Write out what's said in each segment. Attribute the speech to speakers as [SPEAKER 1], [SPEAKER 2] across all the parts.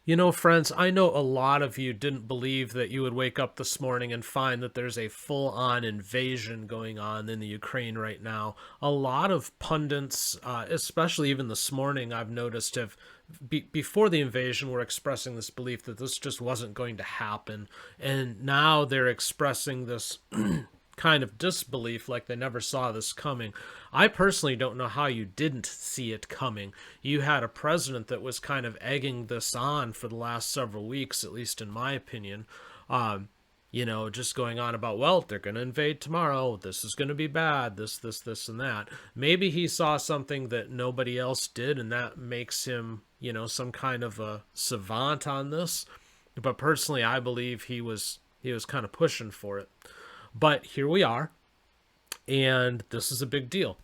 [SPEAKER 1] You know, friends, I know a lot of you didn't believe that you would wake up this morning and find that there's a full-on invasion going on in the Ukraine right now. A lot of pundits, especially even this morning, I've noticed have before the invasion were expressing this belief that this just wasn't going to happen, and now they're expressing this kind of disbelief, like they never saw this coming. I personally don't know how you didn't see it coming. You had a president that was kind of egging this on for the last several weeks, at least in my opinion. Um, just going on about, well, they're going to invade tomorrow. This is going to be bad. This, and that. Maybe he saw something that nobody else did, and that makes him, some kind of a savant on this. But personally, I believe he was kind of pushing for it. But here we are, and this is a big deal.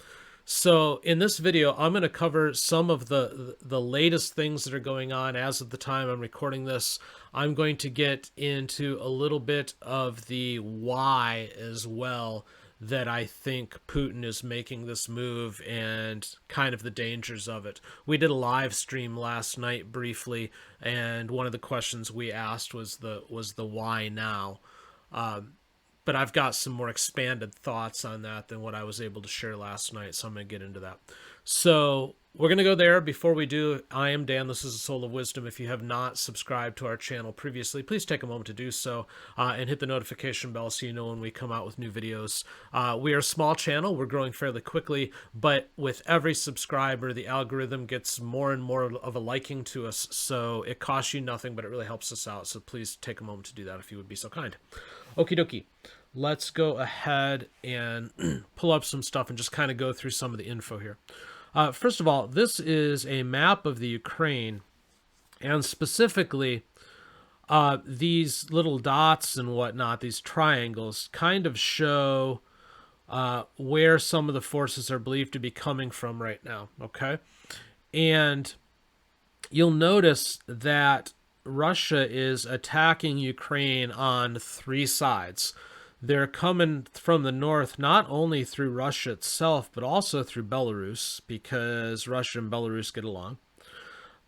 [SPEAKER 1] So in this video, I'm going to cover some of the latest things that are going on as of the time I'm recording this. I'm going to get into a little bit of the why as well, that I think Putin is making this move and kind of the dangers of it. We did a live stream last night briefly, and one of the questions we asked was the why now. But I've got some more expanded thoughts on that than what I was able to share last night, so I'm going to get into that. So we're going to go there. Before we do, I am Dan. This is the Soule of Wisdom. If you have not subscribed to our channel previously, please take a moment to do so, and hit the notification bell so you know when we come out with new videos. We are a small channel. We're growing fairly quickly, but with every subscriber, the algorithm gets more and more of a liking to us, so it costs you nothing, but it really helps us out. So please take a moment to do that if you would be so kind. Okie dokie. Let's go ahead and pull up some stuff and just kind of go through some of the info here. First of all, this is a map of the Ukraine, and specifically these little dots and whatnot, these triangles, kind of show where some of the forces are believed to be coming from right now, okay? And you'll notice that Russia is attacking Ukraine on three sides. They're coming from the north, not only through Russia itself, but also through Belarus, because Russia and Belarus get along.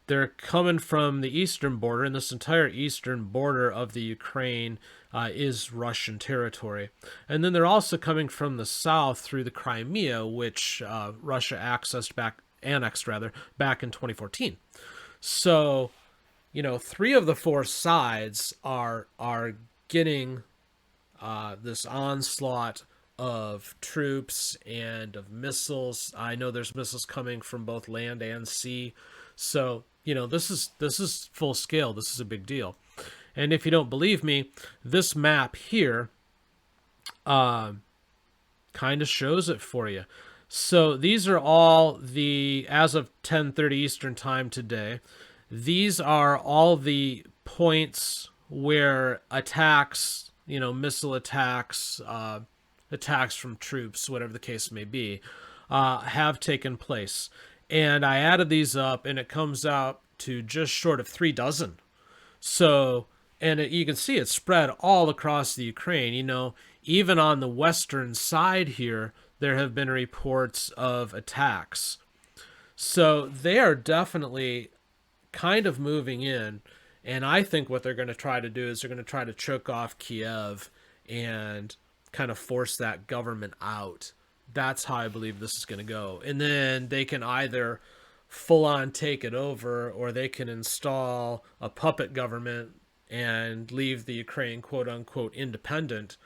[SPEAKER 1] They're coming from the eastern border, and this entire eastern border of the Ukraine is Russian territory. And then they're also coming from the south through the Crimea, which Russia annexed back in 2014. So, three of the four sides are getting this onslaught of troops and of missiles. I know there's missiles coming from both land and sea. So, this is full scale. This is a big deal. And if you don't believe me, this map here kind of shows it for you. So these are all as of 10:30 Eastern time today, these are all the points where attacks, missile attacks, attacks from troops, whatever the case may be, have taken place. And I added these up, and it comes out to just short of 36. So, and you can see it's spread all across the Ukraine. Even on the western side here, there have been reports of attacks. So they are definitely kind of moving in. And I think what they're going to try to do is they're going to try to choke off Kiev and kind of force that government out. That's how I believe this is going to go. And then they can either full on take it over, or they can install a puppet government and leave the Ukraine quote unquote independent,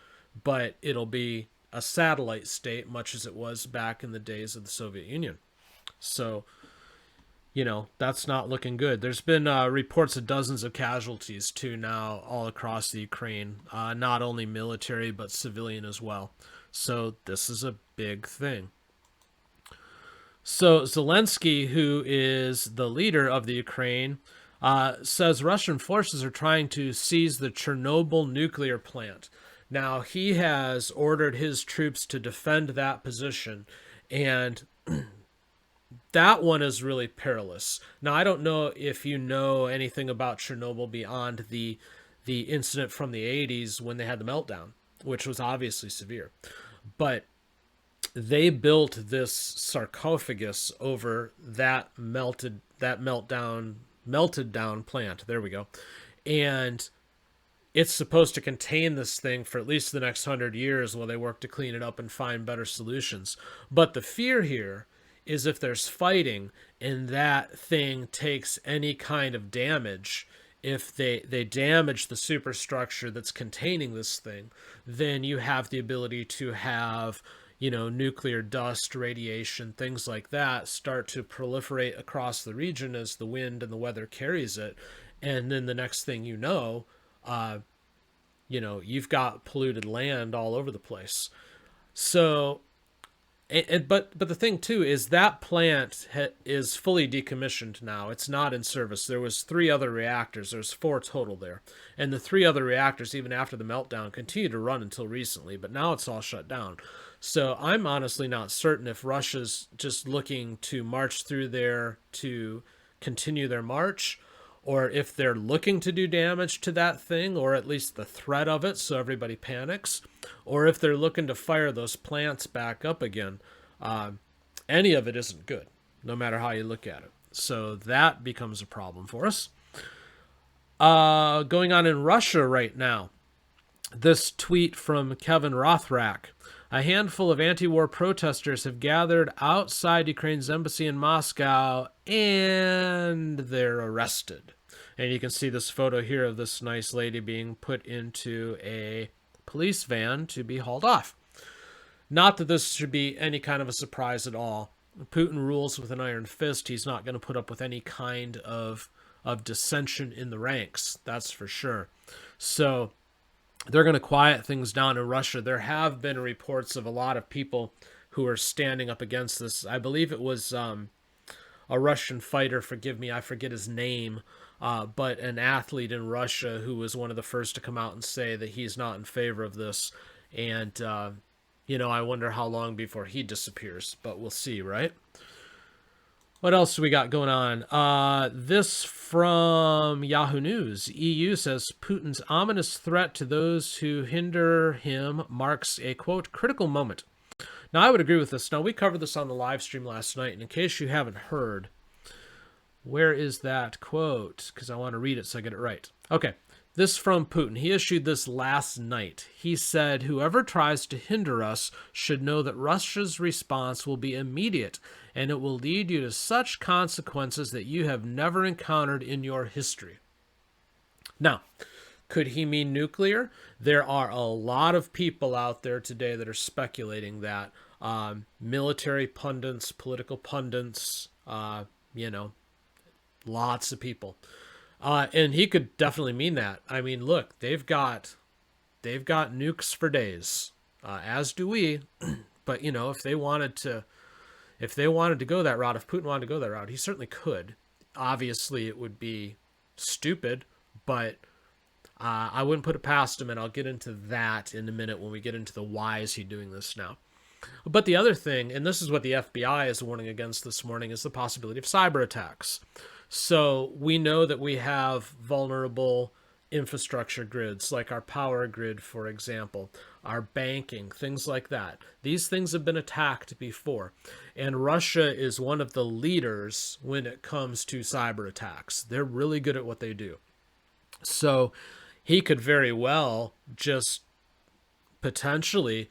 [SPEAKER 1] but it'll be a satellite state, much as it was back in the days of the Soviet Union. So, that's not looking good. There's been reports of dozens of casualties too now all across the Ukraine, not only military but civilian as well. So this is a big thing. So Zelensky, who is the leader of the Ukraine, says Russian forces are trying to seize the Chernobyl nuclear plant. Now, he has ordered his troops to defend that position, and that one is really perilous. Now, I don't know if you know anything about Chernobyl beyond the incident from the 80s when they had the meltdown, which was obviously severe. But they built this sarcophagus over that meltdown melted down plant. There we go. And it's supposed to contain this thing for at least the next 100 years while they work to clean it up and find better solutions. But the fear here is if there's fighting and that thing takes any kind of damage, if they damage the superstructure that's containing this thing, then you have the ability to have, nuclear dust, radiation, things like that start to proliferate across the region as the wind and the weather carries it. And then the next thing you've got polluted land all over the place. So, but the thing too is that plant is fully decommissioned now. It's not in service. There was 3 other reactors. There's 4 total there, and the 3 other reactors, even after the meltdown, continued to run until recently. But now it's all shut down. So I'm honestly not certain if Russia's just looking to march through there to continue their march, or if they're looking to do damage to that thing, or at least the threat of it, so everybody panics, or if they're looking to fire those plants back up again. Any of it isn't good, no matter how you look at it. So that becomes a problem for us. Going on in Russia right now, this tweet from Kevin Rothrack. A handful of anti-war protesters have gathered outside Ukraine's embassy in Moscow, and they're arrested. And you can see this photo here of this nice lady being put into a police van to be hauled off. Not that this should be any kind of a surprise at all. Putin rules with an iron fist. He's not going to put up with any kind of dissension in the ranks, that's for sure. So they're going to quiet things down in Russia. There have been reports of a lot of people who are standing up against this. I believe it was a Russian fighter, forgive me, I forget his name, but an athlete in Russia who was one of the first to come out and say that he's not in favor of this. And, I wonder how long before he disappears, but we'll see, right? What else do we got going on? This from Yahoo News. EU says Putin's ominous threat to those who hinder him marks a, quote, critical moment. Now, I would agree with this. Now, we covered this on the live stream last night, and in case you haven't heard, where is that quote? Because I want to read it so I get it right. Okay, this from Putin. He issued this last night. He said, whoever tries to hinder us should know that Russia's response will be immediate, and it will lead you to such consequences that you have never encountered in your history. Now, could he mean nuclear? There are a lot of people out there today that are speculating that. Military pundits, political pundits, lots of people. And he could definitely mean that. I mean, look, they've got nukes for days, as do we. But if they wanted to go that route, if Putin wanted to go that route, he certainly could. Obviously, it would be stupid, but I wouldn't put it past him, and I'll get into that in a minute when we get into the why is he doing this now. But the other thing, and this is what the FBI is warning against this morning, is the possibility of cyber attacks. So we know that we have vulnerable infrastructure grids, like our power grid, for example, our banking, things like that. These things have been attacked before. And Russia is one of the leaders when it comes to cyber attacks. They're really good at what they do. So he could very well just potentially,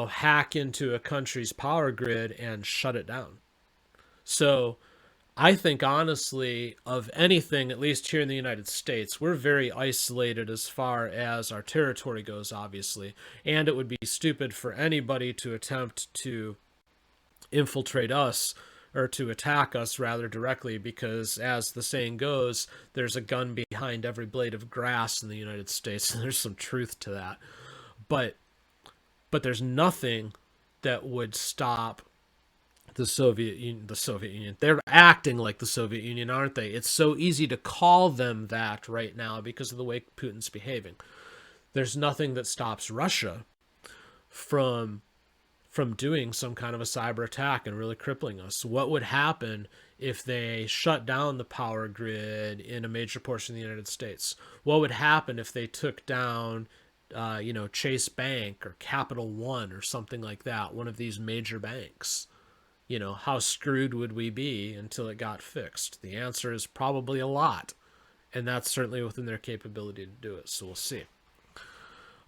[SPEAKER 1] hack into a country's power grid and shut it down. So I think, honestly, of anything, at least here in the United States, we're very isolated as far as our territory goes, obviously. And it would be stupid for anybody to attempt to infiltrate us, or to attack us rather directly, because as the saying goes, there's a gun behind every blade of grass in the United States. And there's some truth to that. But there's nothing that would stop the Soviet Union. They're acting like the Soviet Union, aren't they? It's so easy to call them that right now because of the way Putin's behaving. There's nothing that stops Russia from doing some kind of a cyber attack and really crippling us. What would happen if they shut down the power grid in a major portion of the United States? What would happen if they took down Chase Bank or Capital One or something like that, one of these major banks? how screwed would we be until it got fixed? The answer is probably a lot. And that's certainly within their capability to do it. So we'll see.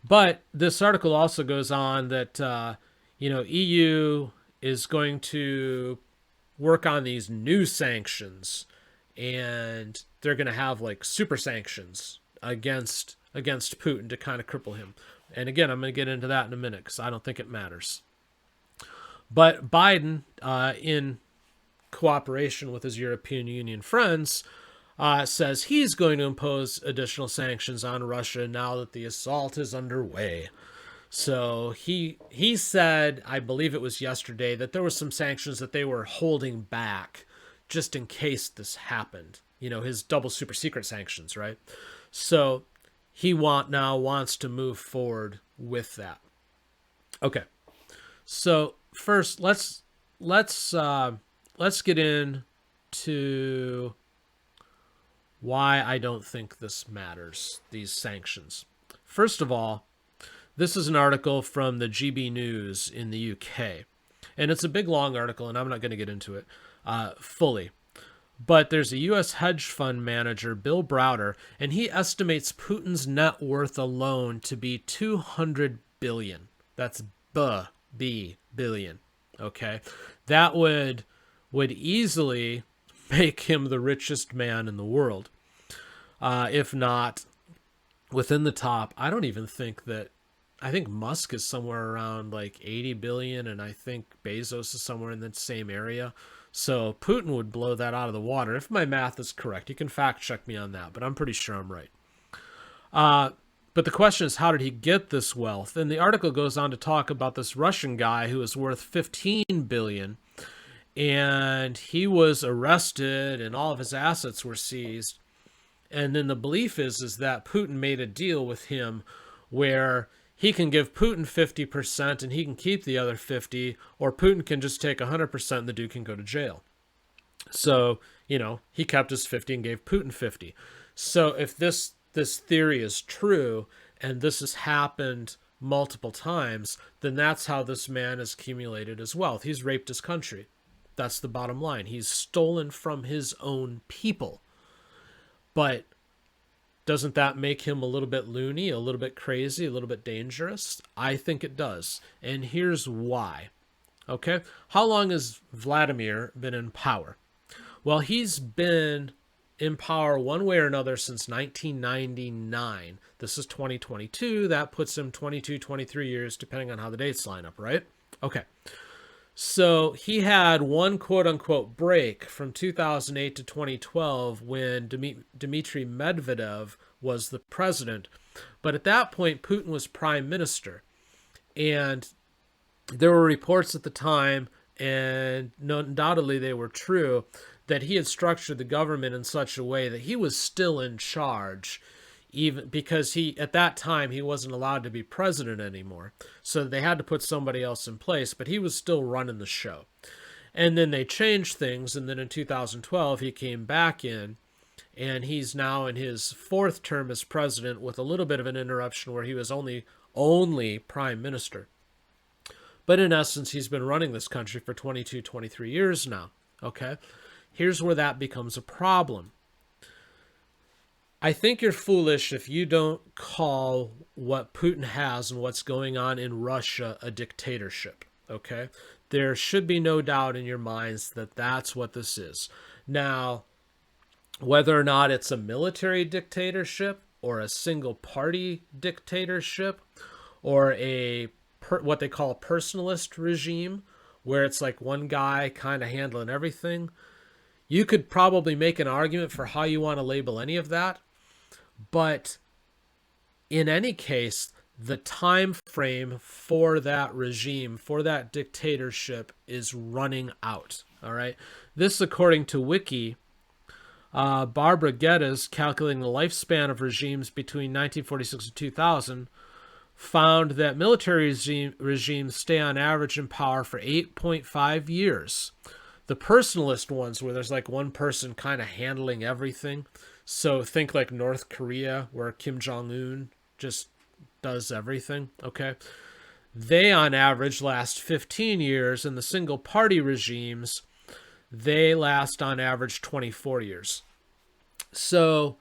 [SPEAKER 1] But this article also goes on that, EU is going to work on these new sanctions, and they're going to have like super sanctions against Putin to kind of cripple him. And again, I'm going to get into that in a minute because I don't think it matters. But Biden, in cooperation with his European Union friends, says he's going to impose additional sanctions on Russia now that the assault is underway. So he said, I believe it was yesterday, that there were some sanctions that they were holding back just in case this happened. His double super secret sanctions, right? So he now wants to move forward with that. Okay. So first, let's get into why I don't think this matters, these sanctions. First of all, this is an article from the GB News in the UK. And it's a big, long article, and I'm not going to get into it fully. But there's a U.S. hedge fund manager, Bill Browder, and he estimates Putin's net worth alone to be $200 billion. That's billion. Okay? That would easily make him the richest man in the world. If not within the top. I think Musk is somewhere around like 80 billion, and I think Bezos is somewhere in the same area. So Putin would blow that out of the water if my math is correct. You can fact check me on that, but I'm pretty sure I'm right. But the question is, how did he get this wealth? And the article goes on to talk about this Russian guy who is worth 15 billion, and he was arrested and all of his assets were seized. And then the belief is that Putin made a deal with him where he can give Putin 50% and he can keep the other 50%, or Putin can just take 100% and the dude can go to jail. So, he kept his 50 and gave Putin 50. So if this theory is true, and this has happened multiple times, then that's how this man has accumulated his wealth. He's raped his country. That's the bottom line. He's stolen from his own people. But doesn't that make him a little bit loony, a little bit crazy, a little bit dangerous? I think it does. And here's why. Okay? How long has Vladimir been in power? Well, he's been in power one way or another since 1999. This is 2022. That puts him 22, 23 years, depending on how the dates line up, right? Okay. So he had one quote-unquote break from 2008 to 2012 when Dmitry Medvedev was the president. But at that point, Putin was prime minister. And there were reports at the time, and undoubtedly they were true, that he had structured the government in such a way that he was still in charge, even because at that time he wasn't allowed to be president anymore. So they had to put somebody else in place, but he was still running the show. And then they changed things, and then in 2012 he came back in, and he's now in his fourth term as president with a little bit of an interruption where he was only prime minister. But in essence, he's been running this country for 22, 23 years now. Okay? Here's where that becomes a problem. I think you're foolish if you don't call what Putin has and what's going on in Russia a dictatorship, okay? There should be no doubt in your minds that that's what this is. Now, whether or not it's a military dictatorship or a single-party dictatorship or what they call a personalist regime, where it's like one guy kind of handling everything, you could probably make an argument for how you want to label any of that. But in any case, the time frame for that regime, for that dictatorship, is running out. All right. This, according to Wiki, Barbara Geddes, calculating the lifespan of regimes between 1946 and 2000, found that military regimes stay on average in power for 8.5 years. The personalist ones, where there's like one person kind of handling everything. So think like North Korea, where Kim Jong-un just does everything, okay? They, on average, last 15 years, and the single party regimes, they last on average 24 years. So,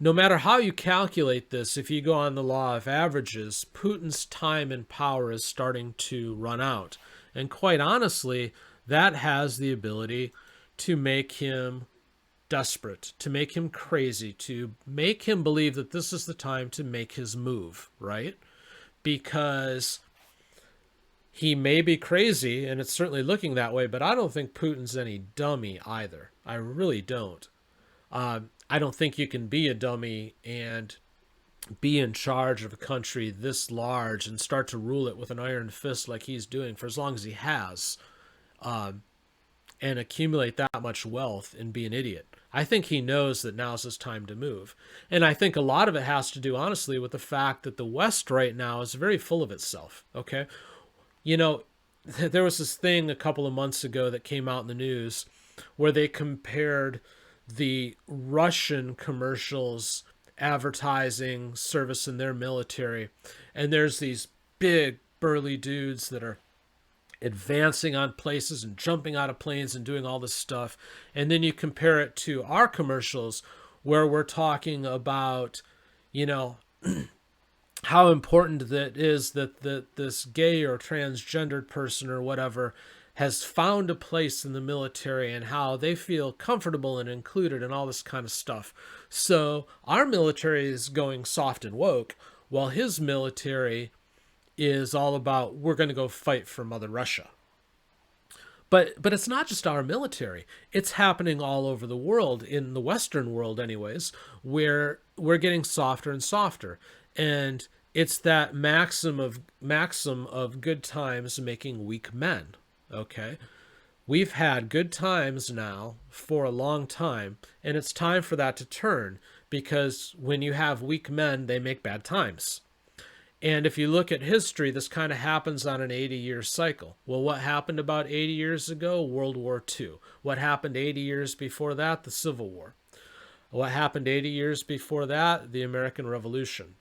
[SPEAKER 1] no matter how you calculate this, if you go on the law of averages, Putin's time in power is starting to run out. And quite honestly, that has the ability to make him desperate, to make him crazy, to make him believe that this is the time to make his move, right? Because he may be crazy, and it's certainly looking that way, but I don't think Putin's any dummy either. I really don't. I don't think you can be a dummy and be in charge of a country this large and start to rule it with an iron fist like he's doing for as long as he has, and accumulate that much wealth and be an idiot. I think he knows that now's his time to move. And I think a lot of it has to do, honestly, with the fact that the West right now is very full of itself. Okay. You know, there was this thing a couple of months ago that came out in the news where they compared the Russian commercials advertising service in their military. And there's these big burly dudes that are advancing on places and jumping out of planes and doing all this stuff. And then you compare it to our commercials where we're talking about, you know, how important that is that this gay or transgendered person or whatever has found a place in the military and how they feel comfortable and included and all this kind of stuff. So our military is going soft and woke, while his military is all about, we're going to go fight for Mother Russia. But it's not just our military. It's happening all over the world, in the Western world anyways, where we're getting softer and softer. And it's that maxim of good times making weak men. Okay? We've had good times now for a long time, and it's time for that to turn, because when you have weak men, they make bad times. And if you look at history, this kind of happens on an 80-year cycle. Well, what happened about 80 years ago? World War II. What happened 80 years before that? The Civil War. What happened 80 years before that? The American Revolution.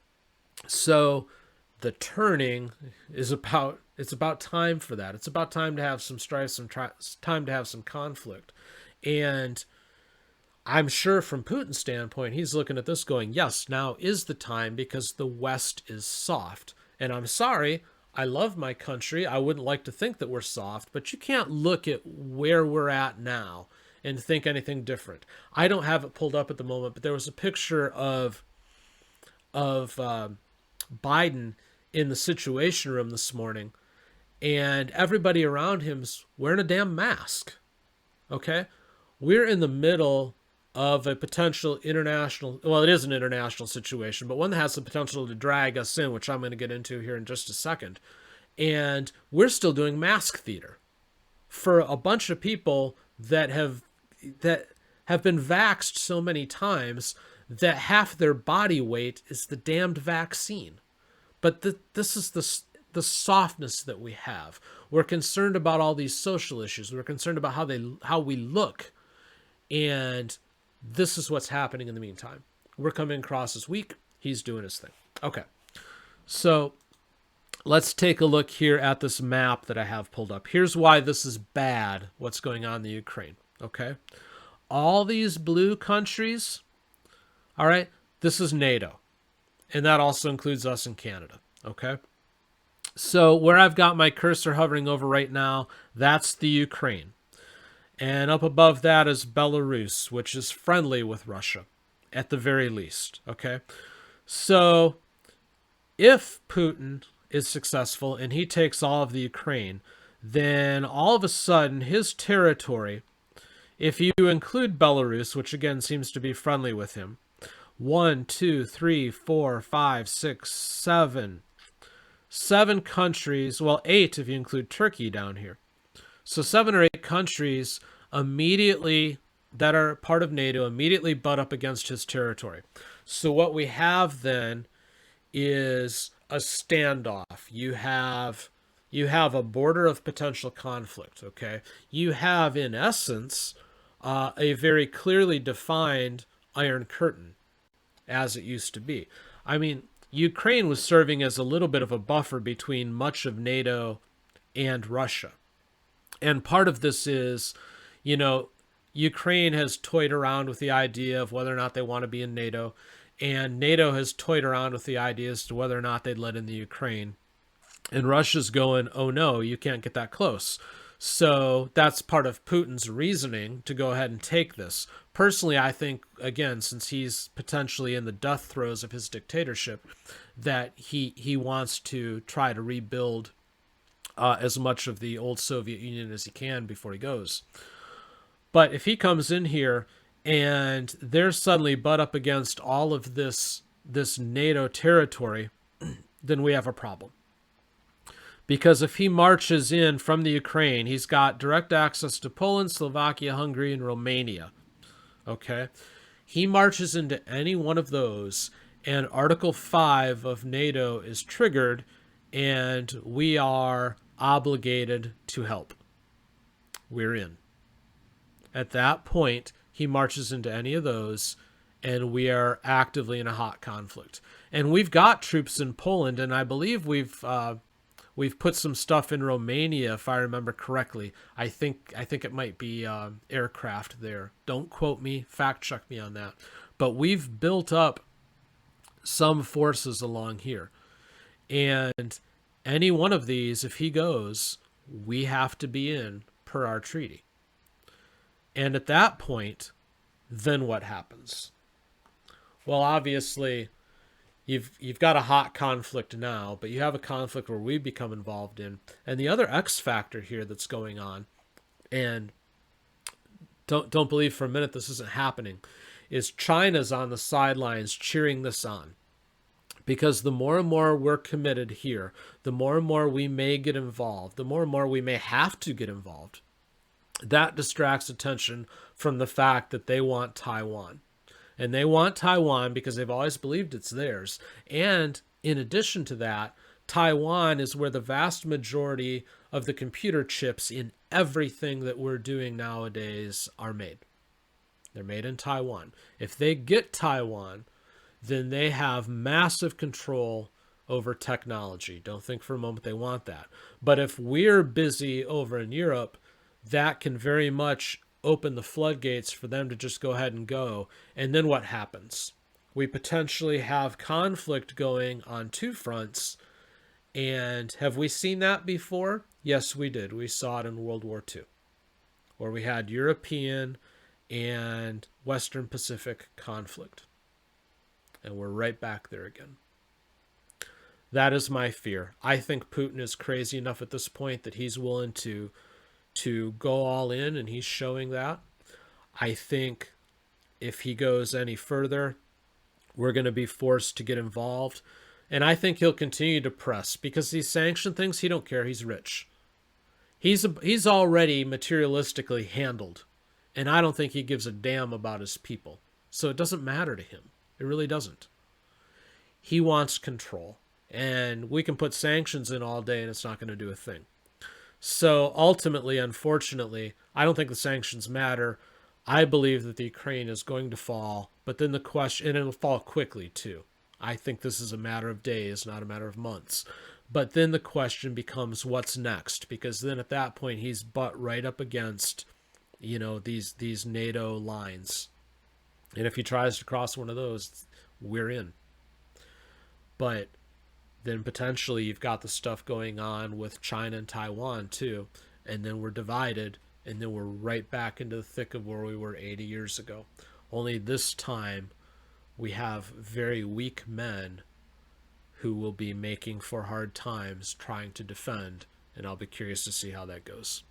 [SPEAKER 1] So the turning is about, it's about time for that. It's about time to have some strife, time to have some conflict. And I'm sure from Putin's standpoint, he's looking at this going, yes, now is the time, because the West is soft. And I'm sorry, I love my country. I wouldn't like to think that we're soft, but you can't look at where we're at now and think anything different. I don't have it pulled up at the moment, but there was a picture of Biden in the Situation Room this morning, and everybody around him's wearing a damn mask. Okay? We're in the middle of a potential international, well, it is an international situation, but one that has the potential to drag us in, which I'm going to get into here in just a second. And we're still doing mask theater for a bunch of people that have been vaxxed so many times that half their body weight is the damned vaccine. But this is the softness that we have. We're concerned about all these social issues. We're concerned about how we look. And this is what's happening in the meantime. We're coming across as weak. He's doing his thing. Okay. So let's take a look here at this map that I have pulled up. Here's why this is bad, what's going on in the Ukraine. Okay. All these blue countries, all right, this is NATO. And that also includes us in Canada. Okay. So where I've got my cursor hovering over right now, that's the Ukraine. And up above that is Belarus, which is friendly with Russia, at the very least. Okay. So if Putin is successful and he takes all of the Ukraine, then all of a sudden his territory, if you include Belarus, which again seems to be friendly with him, 1, 2, 3, 4, 5, 6, 7 countries, well, 8 if you include Turkey down here. So 7 or 8 countries immediately that are part of NATO immediately butt up against his territory. So what we have then is a standoff. You have a border of potential conflict, okay? You have, in essence, a very clearly defined Iron Curtain, as it used to be. I mean, Ukraine was serving as a little bit of a buffer between much of NATO and Russia. And part of this is, you know, Ukraine has toyed around with the idea of whether or not they want to be in NATO, and NATO has toyed around with the idea as to whether or not they'd let in the Ukraine. And Russia's going, oh no, you can't get that close. So that's part of Putin's reasoning to go ahead and take this. Personally, I think, again, since he's potentially in the death throes of his dictatorship, that he wants to try to rebuild as much of the old Soviet Union as he can before he goes. But if he comes in here and they're suddenly butt up against all of this NATO territory, then we have a problem. Because if he marches in from the Ukraine, he's got direct access to Poland, Slovakia, Hungary, and Romania. Okay? He marches into any one of those, and Article 5 of NATO is triggered, and we are obligated to help. We're in. At that point, he marches into any of those, and we are actively in a hot conflict. And we've got troops in Poland, and I believe we've put some stuff in Romania, if I remember correctly. I think it might be aircraft there. Don't quote me, fact check me on that. But we've built up some forces along here. And any one of these, if he goes, we have to be in per our treaty. And at that point, then what happens? Well, obviously, you've got a hot conflict now, but you have a conflict where we become involved in. And the other X factor here that's going on, and don't believe for a minute this isn't happening, is China's on the sidelines cheering this on. Because the more and more we're committed here, the more and more we may get involved, the more and more we may have to get involved. That distracts attention from the fact that they want Taiwan. And they want Taiwan because they've always believed it's theirs. And in addition to that, Taiwan is where the vast majority of the computer chips in everything that we're doing nowadays are made. They're made in Taiwan. If they get Taiwan, then they have massive control over technology. Don't think for a moment they want that. But if we're busy over in Europe, that can very much open the floodgates for them to just go ahead and go. And then what happens? We potentially have conflict going on two fronts. And have we seen that before? Yes, we did. We saw it in World War II, where we had European and Western Pacific conflict. And we're right back there again. That is my fear. I think Putin is crazy enough at this point that he's willing to go all in, and he's showing that. I think if he goes any further, we're going to be forced to get involved. And I think he'll continue to press, because these sanction things, he don't care. He's rich. He's already materialistically handled, and I don't think he gives a damn about his people. So it doesn't matter to him. It really doesn't. He wants control, and we can put sanctions in all day and it's not going to do a thing. So ultimately, unfortunately, I don't think the sanctions matter. I believe that the Ukraine is going to fall, but then the question, and it'll fall quickly too. I think this is a matter of days, not a matter of months. But then the question becomes, what's next? Because then at that point, he's butt right up against, these NATO lines. And if he tries to cross one of those, we're in. But then potentially you've got the stuff going on with China and Taiwan too. And then we're divided, and then we're right back into the thick of where we were 80 years ago. Only this time we have very weak men who will be making for hard times trying to defend, and I'll be curious to see how that goes.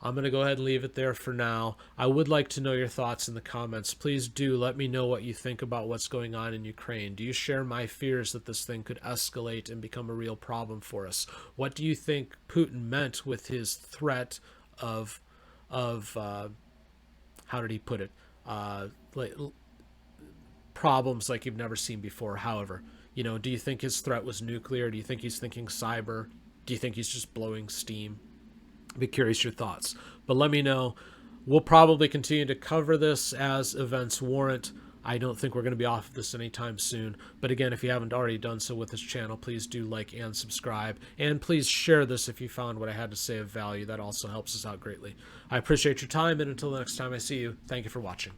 [SPEAKER 1] I'm going to go ahead and leave it there for now. I would like to know your thoughts in the comments. Please do let me know what you think about what's going on in Ukraine. Do you share my fears that this thing could escalate and become a real problem for us? What do you think Putin meant with his threat of how did he put it? Problems like you've never seen before. However, do you think his threat was nuclear? Do you think he's thinking cyber? Do you think he's just blowing steam? Be curious your thoughts, but let me know. We'll probably continue to cover this as events warrant. I don't think we're going to be off of this anytime soon. But again, if you haven't already done so with this channel, please do like and subscribe. And please share this if you found what I had to say of value. That also helps us out greatly. I appreciate your time, and until the next time I see you, thank you for watching.